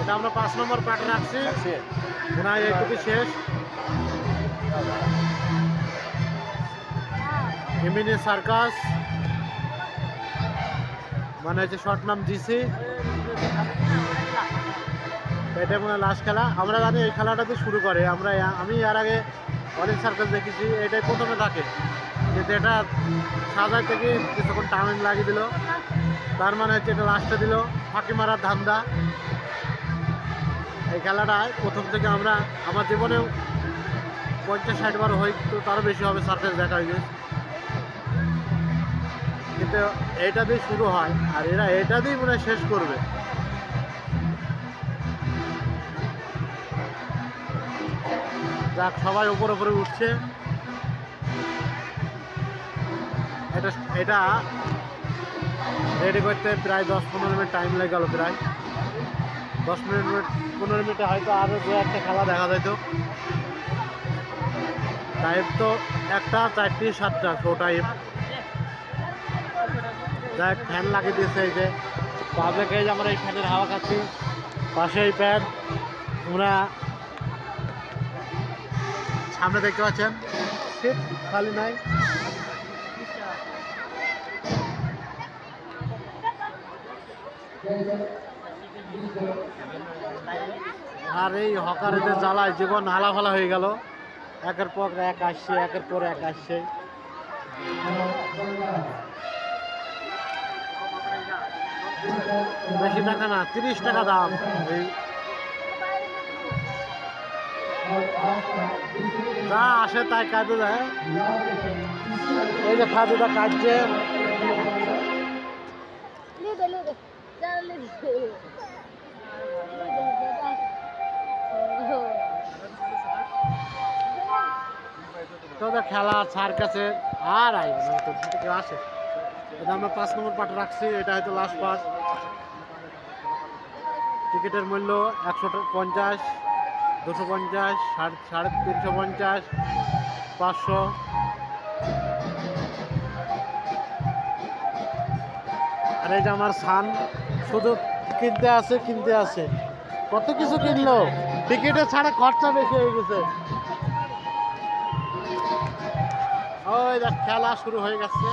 এটা আমরা 5 নম্বর পার্টে রাখছি। মনে হয় এইটুকু শেষ। এমনি সার্কাস মানে হচ্ছে শর্ট নাম জিসি। এটা মনে হয় লাস্ট খেলা। আমরা জানি এই খেলাটাতে শুরু করে। আমি এর আগে অনেক সার্কাস দেখেছি, এটাই প্রথমে থাকে, কিন্তু এটা সাজাই থেকে কিছুক্ষণ টাইম লাগিয়ে দিল, তার মানে হচ্ছে এটা লাস্টে দিল ফাঁকি মারার ধান্দা। এই খেলাটায় প্রথম থেকে আমার জীবনেও 50-60 বার হয়তো তারও বেশি হবে সার্কাস দেখা হয়েছে, কিন্তু এটা দিয়ে শুরু হয় আর এরা এটা দিয়েই মনে হয় শেষ করবে। যাক, সবাই উপরে উঠছে। এটা রেডি করতে প্রায় 10-15 মিনিট টাইম লেগে গেল। প্রায় 10-15 মিনিটে হয়তো আরও 2-1টা খেলা দেখা যেত। টাইম তো 1টা 4টি 7টা শো টাইম। যাক, ফ্যান লাগিয়ে দিয়েছে। এই যে পাবলিক, এই যে আমরা এই ফ্যানের হাওয়া খাচ্ছি, পাশে এই ফ্যান। আমরা সামনে দেখতে পাচ্ছেন সিট খালি নাই। আর এই হকারদের জ্বালায় জীবন হালাফালা হয়ে গেল। একের পর এক আসছে, একের পর এক আসছে। বেশি টাকা না, 30 টাকা দাম। যা আসে তাই কাজে দেয়। এই যে খাজুটা কাটছে। তোদের খেলা সার্কাসে আর আইব না, তোর থেকে আসে। এটা আমরা 5 নম্বর পার্ট রাখছি। এটা হয়তো লাস্ট পার্ট। টিকিটের মূল্য 150, 250, 350, 500। আর এই যে আমার সান শুধু কিনতে আছে। কত কিছু কিনলো, টিকিটের ছাড়া খরচা বেশি হয়ে গেছে। ওই দেখ, খেলা শুরু হয়ে গেছে।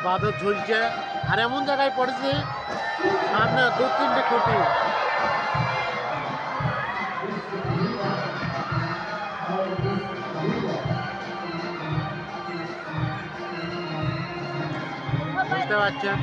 বাদর ঝুলছে আর এমন জায়গায় পড়েছে সামনে 2-3টে খুঁটি। বুঝতে পারছেন?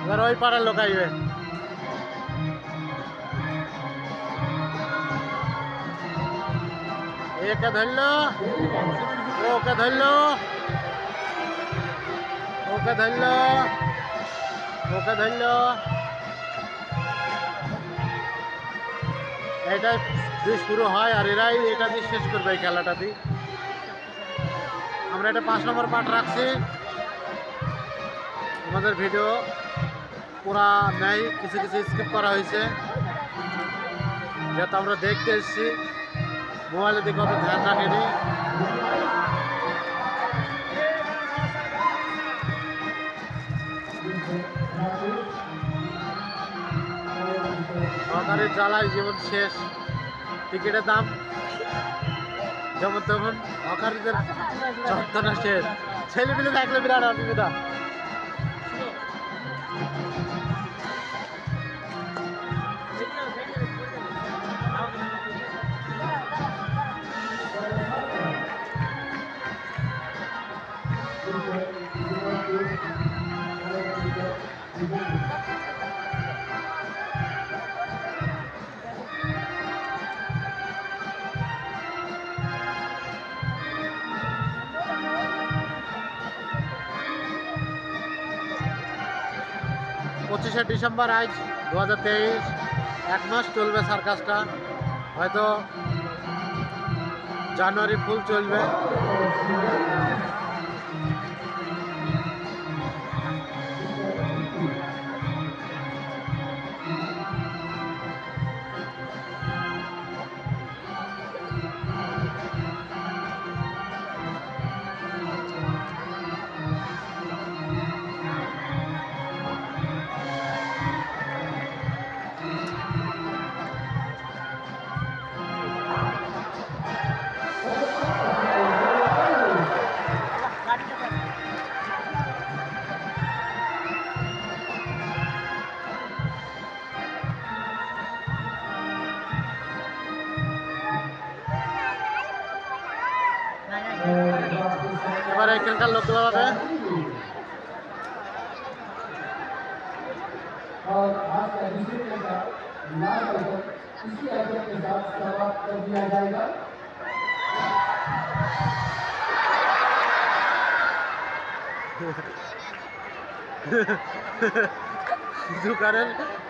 এবার ওই পাড়ার লোক আসবে। একে ধরলো, ওকে ধরলো, ওকে ধরলো, ওকে ধরলো। এটা দিয়ে শুরু হয় আর এরাই এটা দিয়ে শেষ করবে এই খেলাটা দিয়ে। আমরা এটা 5 নম্বর পার্ট রাখছি। আমাদের ভিডিও পুরা নেই, কিছু স্কিপ করা হয়েছে, যেহেতু আমরা দেখতে এসেছি। মোবাইলে দিকে অত ধ্যান রাখেনি। সরকারের জ্বালায় জীবন শেষ। টিকিটের দাম যেমন তেমন, হকারদের যন্ত্রণা শেষ। ছেলেপিলে থাকলে বিরাট অসুবিধা। পঁচিশে ডিসেম্বর আজ 2023, 1 মাস চলবে সার্কাসটা, হয়তো জানুয়ারি ফুল চলবে। এবার এখানকার লোকগুলো হবে और आज का दूसरे का लाल आइटम इसी आइटम के साथ समाप्त कर दिया जाएगा। দোকানের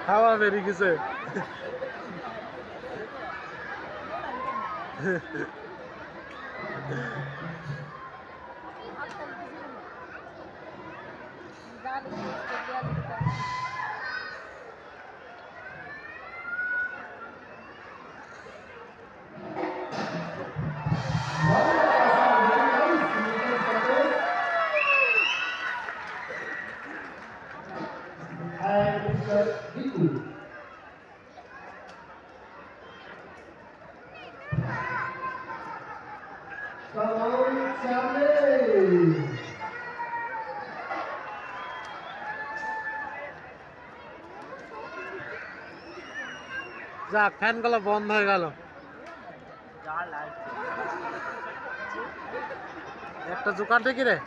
হাওয়া বেরিয়ে গেছে। যাক, ফ্যানগুলো বন্ধ হয়ে গেল। একটা দোকান থেকে রে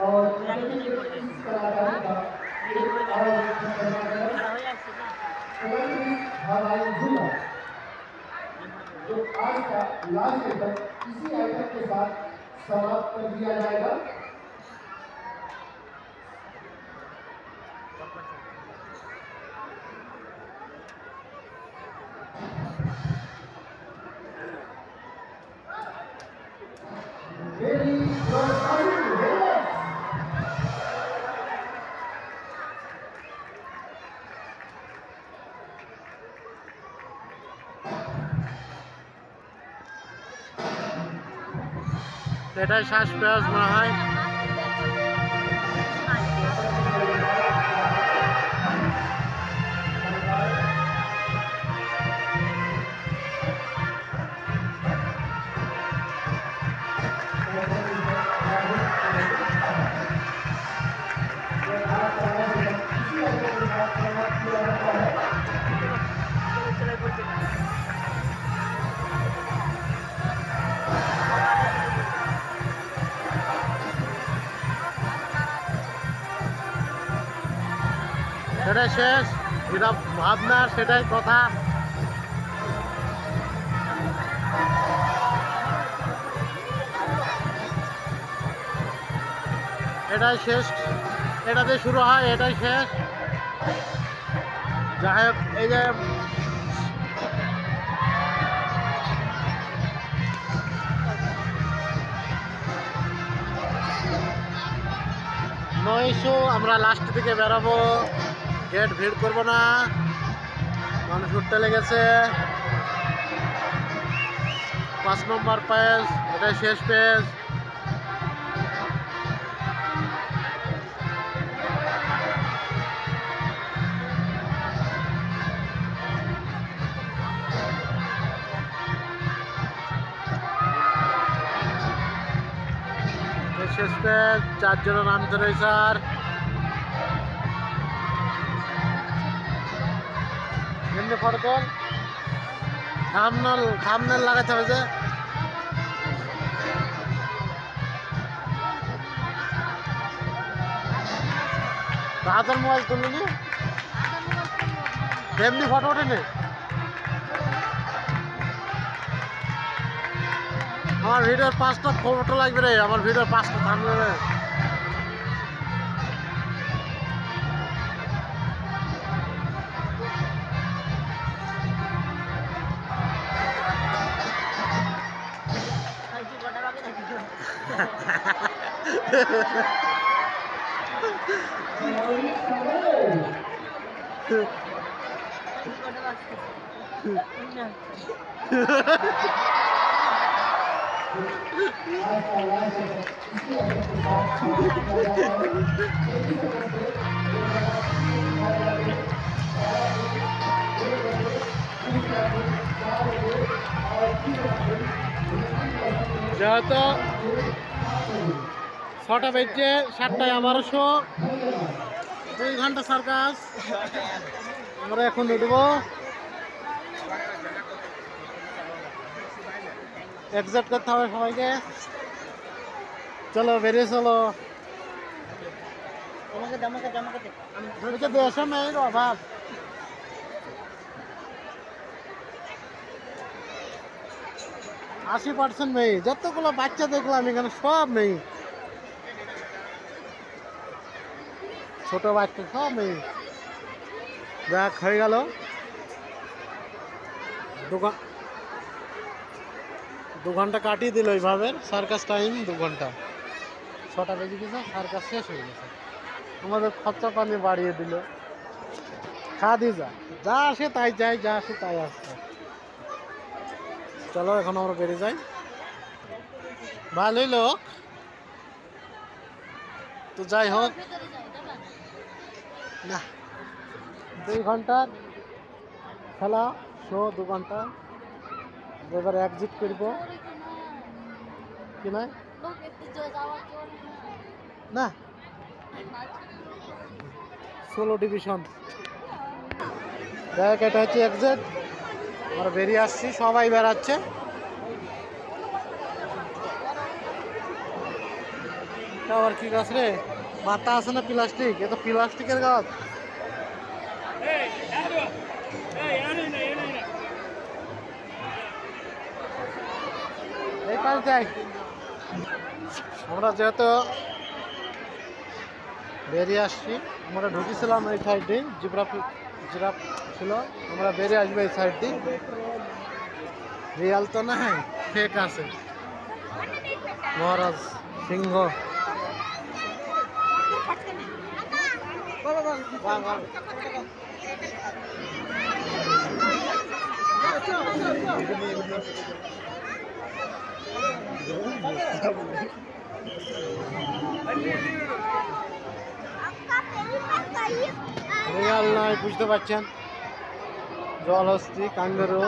और कलाकारी का हवाई झूला जो आज का लास्ट आइटम इसी आइटम के साथ समाप्त कर दिया जाएगा। এটাই শ্বাস পেঁয়াজ মনে হয়। সেটাই শেষ, যেটা ভাবনা সেটাই কথা। এটাই শেষ, এটাতে শুরু হয়, এটাই শেষ। যাই হোক, এই যে নো ইস্যু, আমরা লাস্ট দিকে বেরাবো, গেট ভিড় করবো না, মানুষ উঠতে লেগেছে। 5 নম্বর পেজ, এটাই শেষ পেজ। শেষে 4 জন নামতে রয়েছে আর এমনি ফটো তোল থামনেল লাগাতে হবে যে হাতের মোবাইল তুললি এমনি ফটো ওঠেনি আমার ভিডিওর 5টা ফটো লাগবে রে আমার ভিডিওর 5টা থামনেল রে যেহেতু 6টা বেজে 7টায় আমারও শো 2 ঘন্টা সার্কাস আমরা এখন উঠবো এক্সাক্ট করতে হবে সবাইকে চলো বেরিয়ে চলো দেশে মেয়ের অভাব 80% মেয়ে যতগুলো বাচ্চা দেখলাম এখানে সব মেয়ে ছোট বাচ্চা সব মেয়ে দেখ হয়ে গেল দোকান 2 ঘন্টা কাটিয়ে দিল এইভাবে সার্কাস টাইম 2 ঘন্টা 6টা বেজে গেছে সার্কাস শেষ হয়ে গেছে আমাদের খরচা পানি বাড়িয়ে দিল খা দিয়ে যা আসে তাই যাই যা আসে তাই আসছে চলো এখন আমরা বেরিয়ে যাই ভালোই লোক তো যাই হোক না 2 ঘন্টার খেলা শো 2 ঘন্টা এবার এক্সিট করব কি না না 16 ডিভিশন দেখ এটা হচ্ছে এক্সিট আমরা বেরিয়ে আসছি সবাই বেড়াচ্ছে আবার কি গাছ রে মাথা আছে না প্লাস্টিক এ তো প্লাস্টিকের গাছ এই পাশ যাই আমরা যেহেতু বেরিয়ে আসছি আমরা ঢুকেছিলাম এই সাইড দিয়ে জিরাফ ছিল আমরা বেরিয়ে আসবো এই সাইড দিয়ে রিয়াল তো না ফেক আছে মহারাজ সিংহ রিয়াল নয় বুঝতে পারছেন জলহস্তি কাঙ্গারু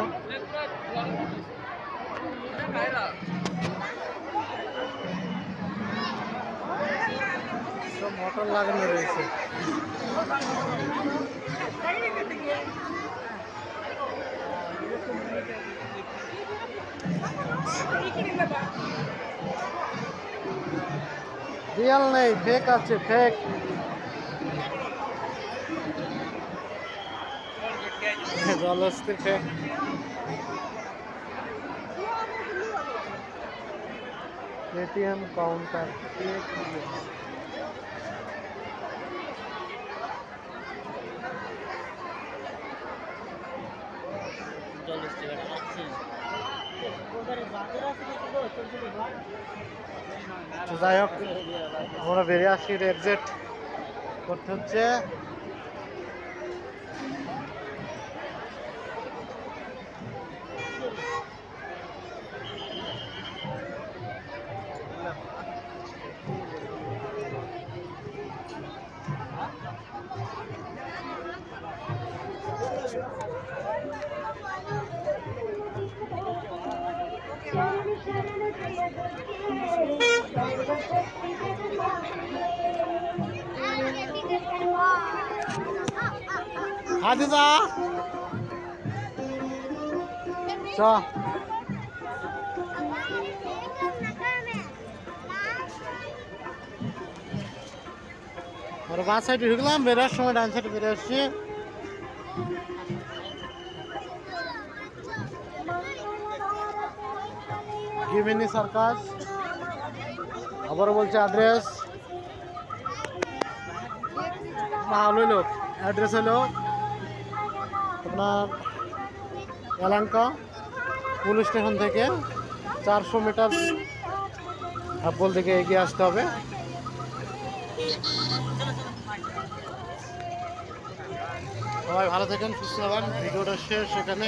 সব মোটর লাগানো রয়েছে রিয়াল নেই ফেক আছে ফেক জলহস্তি ফেক एटीएम काउंटर যাই হোক আমরা বেরিয়ে আসি এক্সিট করতে হচ্ছে হাদিজা চ और बात साइड ढुकलाम बेराর সময় ডান সাইডে বেরিয়ে আসছি গিমিনি সার্কাস আবার বলছে অ্যাড্রেস ভালো লোক অ্যাড্রেস হলো আপনার এলাঙ্কা পুলিশ স্টেশন থেকে 400 মিটার আপল থেকে এগিয়ে আসতে হবে সবাই ভালো থাকেন সুস্থ থাকেন ভিডিওটা শেষ এখানে